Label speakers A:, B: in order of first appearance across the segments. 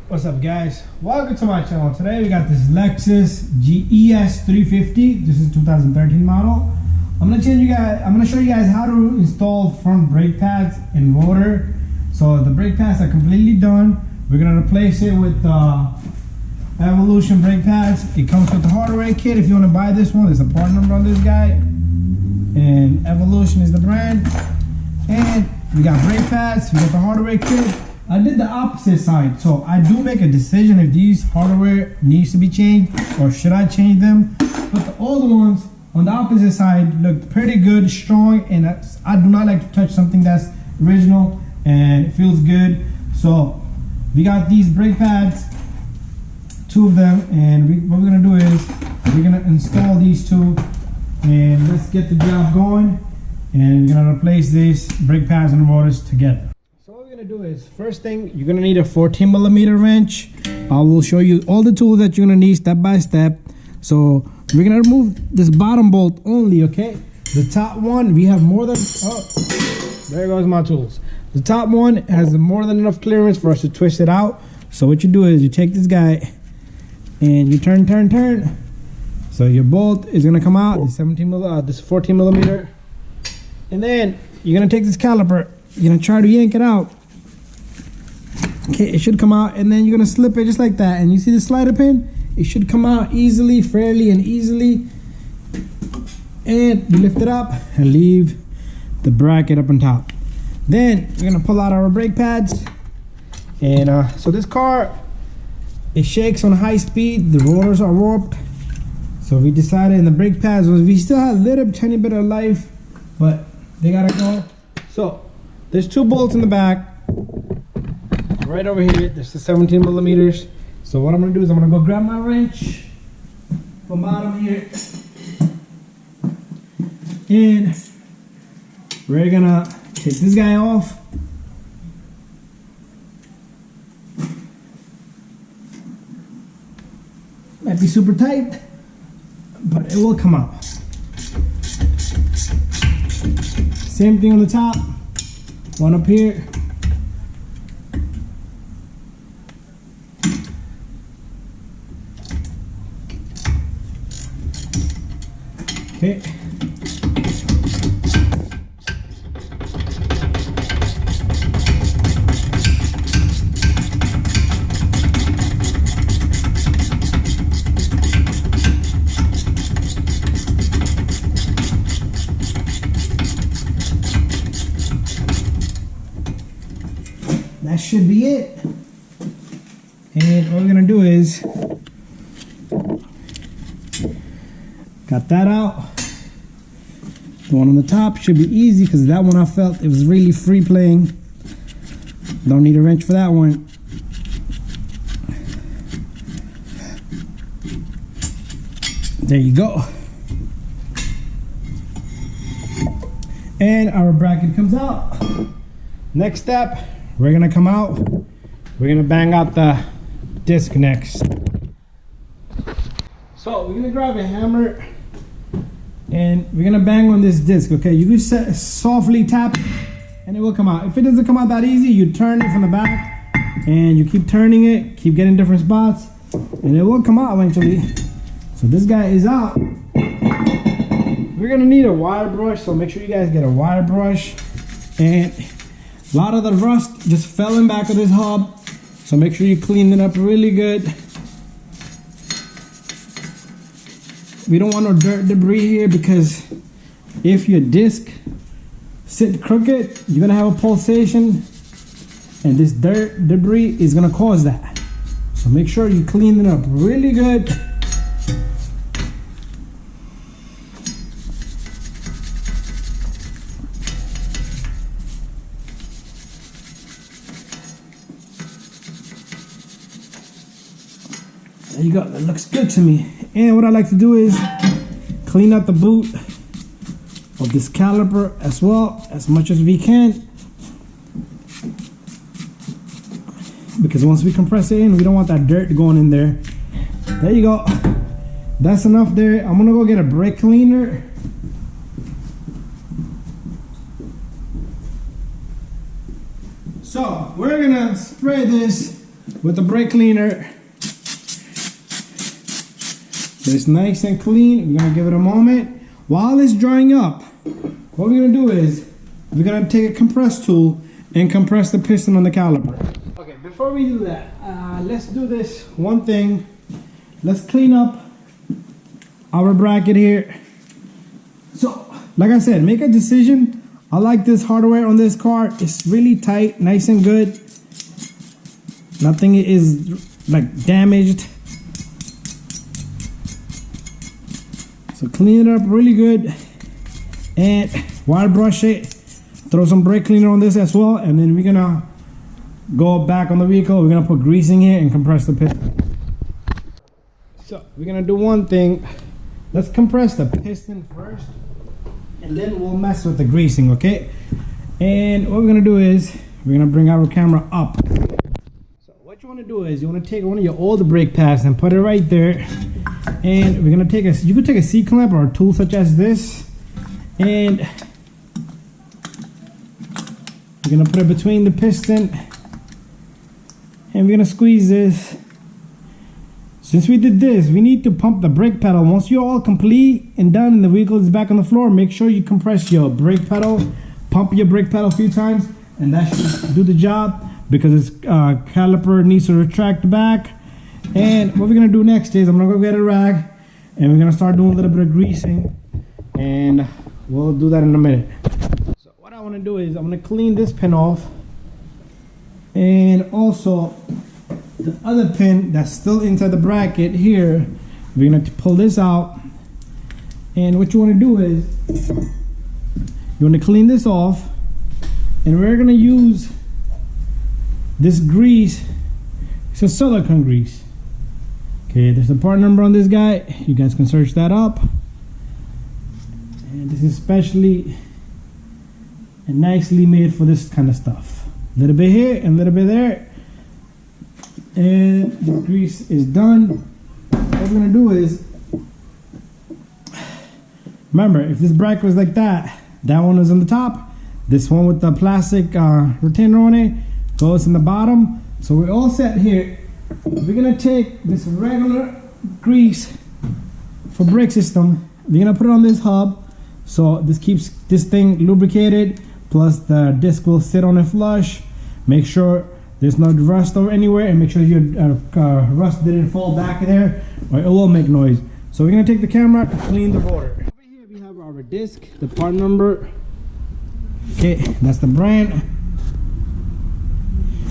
A: What's up, guys? Welcome to my channel. Today we got this LEXUS ES350. This is 2013 model. I'm gonna show you guys how to install front brake pads and rotor. So the brake pads are completely done. We're gonna replace it with Evolution brake pads. It comes with the hardware kit. If you want to buy this one, there's a part number on this guy, and Evolution is the brand. And we got brake pads. We got the hardware kit. I did the opposite side, so I do make a decision if these hardware needs to be changed or should I change them. But the old ones on the opposite side look pretty good, strong, and I do not like to touch something that's original and it feels good. So we got these brake pads, 2 of them, and what we're gonna do is we're gonna install these 2, and let's get the job going. And we're gonna replace these brake pads and rotors together. So what we're gonna do is, first thing, you're gonna need a 14mm wrench. I will show you all the tools that you're gonna need step by step. So we're gonna remove this bottom bolt only, okay? The top one, we have more than, oh, there goes my tools. The top one has more than enough clearance for us to twist it out. So what you do is you take this guy and you turn. So your bolt is gonna come out, this 14mm. And then you're gonna take this caliper, you're gonna try to yank it out. Okay, it should come out, and then you're gonna slip it just like that. And you see the slider pin? It should come out easily, fairly and easily. And we lift it up and leave the bracket up on top. Then we're gonna pull out our brake pads. And so this car, it shakes on high speed. The rotors are warped. So we decided in the brake pads, we still have a little tiny bit of life, but they gotta go. So there's 2 bolts in the back. Right over here, there's the 17mm. So what I'm gonna do is I'm gonna go grab my wrench from bottom here. And we're gonna take this guy off. Might be super tight, but it will come out. Same thing on the top, one up here. Okay. That should be it. And what we're gonna do is got that out. The one on the top should be easy because that one I felt it was really free playing. Don't need a wrench for that one. There you go. And our bracket comes out. Next step, we're gonna come out. We're gonna bang out the disc next. So we're gonna grab a hammer and we're gonna bang on this disc, okay? You can softly tap and it will come out. If it doesn't come out that easy, you turn it from the back and you keep turning it, keep getting different spots, and it will come out eventually. So this guy is out. We're gonna need a wire brush, so make sure you guys get a wire brush. And a lot of the rust just fell in back of this hub, so make sure you clean it up really good. We don't want no dirt debris here, because if your disc sit crooked, you're gonna have a pulsation, and this dirt debris is gonna cause that. So make sure you clean it up really good. There you go, that looks good to me. And what I like to do is clean out the boot of this caliper as well, as much as we can, because once we compress it in, we don't want that dirt going in there. There you go. That's enough there. I'm gonna go get a brake cleaner. So we're gonna spray this with the brake cleaner. So it's nice and clean. We're gonna give it a moment. While it's drying up, what we're gonna do is we're gonna take a compress tool and compress the piston on the caliper. Okay, before we do that, let's do this one thing. Let's clean up our bracket here. So, like I said, make a decision. I like this hardware on this car. It's really tight, nice and good. Nothing is like damaged. So clean it up really good. And wire brush it. Throw some brake cleaner on this as well. And then we're gonna go back on the vehicle. We're gonna put grease in here and compress the piston. So we're gonna do one thing. Let's compress the piston first, and then we'll mess with the greasing, okay? And what we're gonna do is we're gonna bring our camera up. So what you wanna do is you wanna take one of your old brake pads and put it right there. And we're gonna take you could take a C-clamp or a tool such as this, and we're gonna put it between the piston, and we're gonna squeeze this. Since we did this, we need to pump the brake pedal. Once you're all complete and done and the vehicle is back on the floor, make sure you compress your brake pedal, pump your brake pedal a few times, and that should do the job, because its caliper needs to retract back. And what we're gonna do next is I'm gonna go get a rag, and we're gonna start doing a little bit of greasing, and we'll do that in a minute. So what I wanna do is I'm gonna clean this pin off, and also the other pin that's still inside the bracket here. We're gonna pull this out, and what you want to do is you want to clean this off, and we're gonna use this grease. It's a silicone grease. Okay, there's a part number on this guy. You guys can search that up. And this is specially and nicely made for this kind of stuff. A little bit here and a little bit there. And the grease is done. What we're gonna do is, remember, if this bracket was like that, that one was on the top, this one with the plastic retainer on it goes in the bottom. So we're all set here. We're gonna take this regular grease for brake system, we're gonna put it on this hub, so this keeps this thing lubricated, plus the disc will sit on it flush. Make sure there's no rust or anywhere, and make sure your rust didn't fall back there, or it will make noise. So we're gonna take the camera to clean the rotor. Over here we have our disc, the part number. Okay, that's the brand.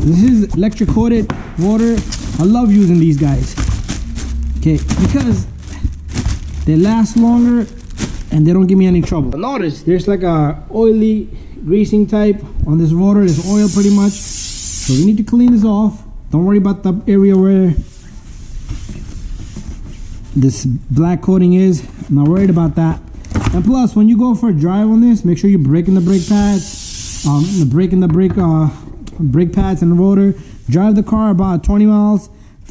A: This is electric coated water. I love using these guys. Okay, because they last longer and they don't give me any trouble. Notice there's like a oily greasing type on this rotor. There's oil pretty much. So we need to clean this off. Don't worry about the area where this black coating is. I'm not worried about that. And plus, when you go for a drive on this, make sure you're braking the brake pads, brake pads and the rotor. Drive the car about 20 miles,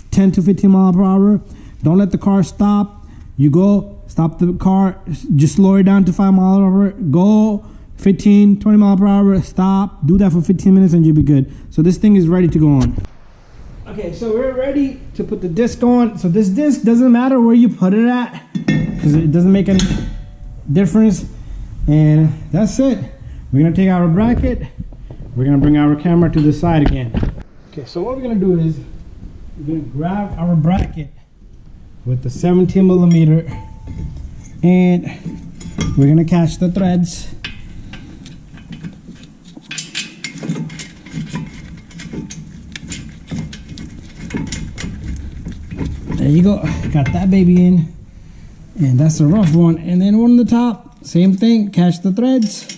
A: 10 to 15 miles per hour. Don't let the car stop. You go, stop the car, just slow it down to 5 miles per hour. Go 15, 20 miles per hour, stop, do that for 15 minutes and you'll be good. So this thing is ready to go on. Okay, so we're ready to put the disc on. So this disc doesn't matter where you put it at, because it doesn't make any difference. And that's it. We're gonna take our bracket, we're gonna bring our camera to the side again. Okay, so what we're gonna do is we're gonna grab our bracket with the 17 millimeter, and we're gonna catch the threads. There you go, got that baby in, and that's a rough one. And then one on the top, same thing, catch the threads.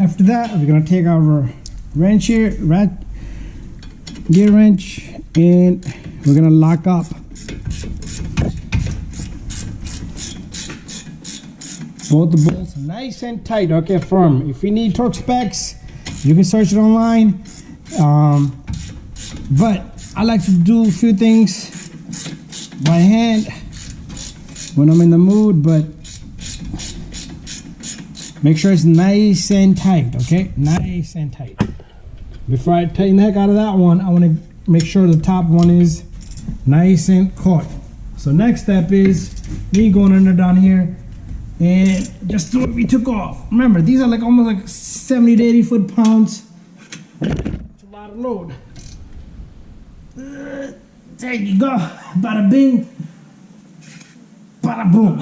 A: After that, we're gonna take our wrench here, gear wrench, and we're gonna lock up both the bolts nice and tight, okay, firm. If you need torque specs, you can search it online. But I like to do a few things by hand when I'm in the mood, but make sure it's nice and tight, okay? Nice and tight. Before I tighten the heck out of that one, I want to make sure the top one is nice and caught. So next step is me going under down here and just do what we took off. Remember, these are like almost like 70 to 80 foot-pounds. It's a lot of load. There you go. Bada bing, bada boom.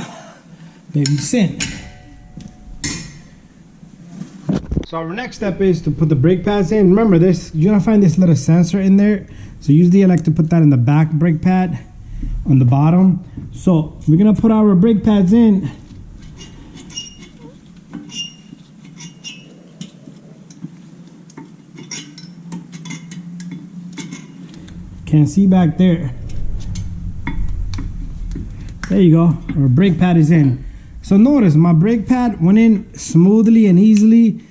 A: Baby sin. So our next step is to put the brake pads in. Remember this, you're gonna find this little sensor in there. So usually I like to put that in the back brake pad on the bottom. So we're gonna put our brake pads in. Can't see back there. There you go, our brake pad is in. So notice my brake pad went in smoothly and easily.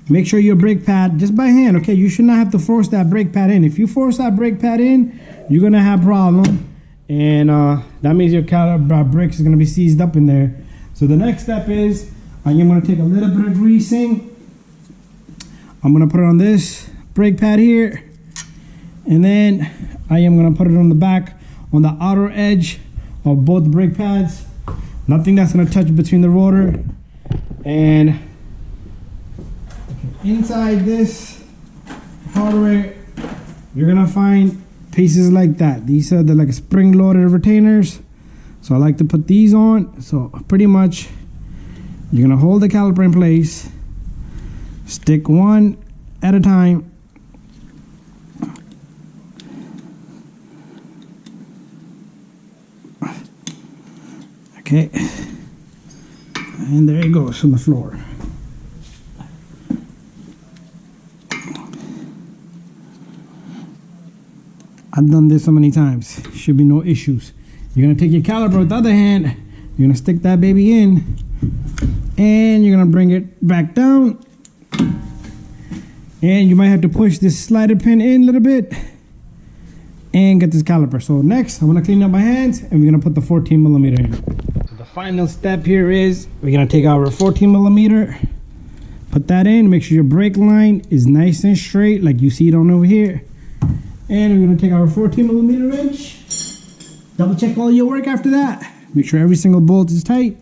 A: Make sure your brake pad, just by hand, okay? You should not have to force that brake pad in. If you force that brake pad in, you're gonna have problem. And that means your caliper brakes is gonna be seized up in there. So the next step is, I am gonna take a little bit of greasing. I'm gonna put it on this brake pad here. And then I am gonna put it on the back, on the outer edge of both brake pads. Nothing that's gonna touch between the rotor. And inside this hardware, you're gonna find pieces like that. These are the like spring-loaded retainers. So I like to put these on. So pretty much, you're gonna hold the caliper in place, stick one at a time. Okay, and there it goes on the floor. I've done this so many times. Should be no issues. You're gonna take your caliper with the other hand. You're gonna stick that baby in, and you're gonna bring it back down. And you might have to push this slider pin in a little bit and get this caliper. So next, I'm gonna clean up my hands, and we're gonna put the 14mm in. So the final step here is we're gonna take our 14mm, put that in. Make sure your brake line is nice and straight, like you see it on over here. And we're gonna take our 14mm wrench, double check all your work after that. Make sure every single bolt is tight.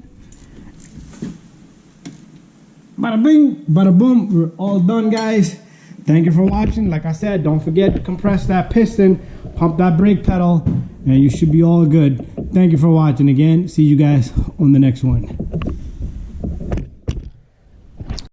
A: Bada bing, bada boom, we're all done, guys. Thank you for watching. Like I said, don't forget to compress that piston, pump that brake pedal, and you should be all good. Thank you for watching again. See you guys on the next one.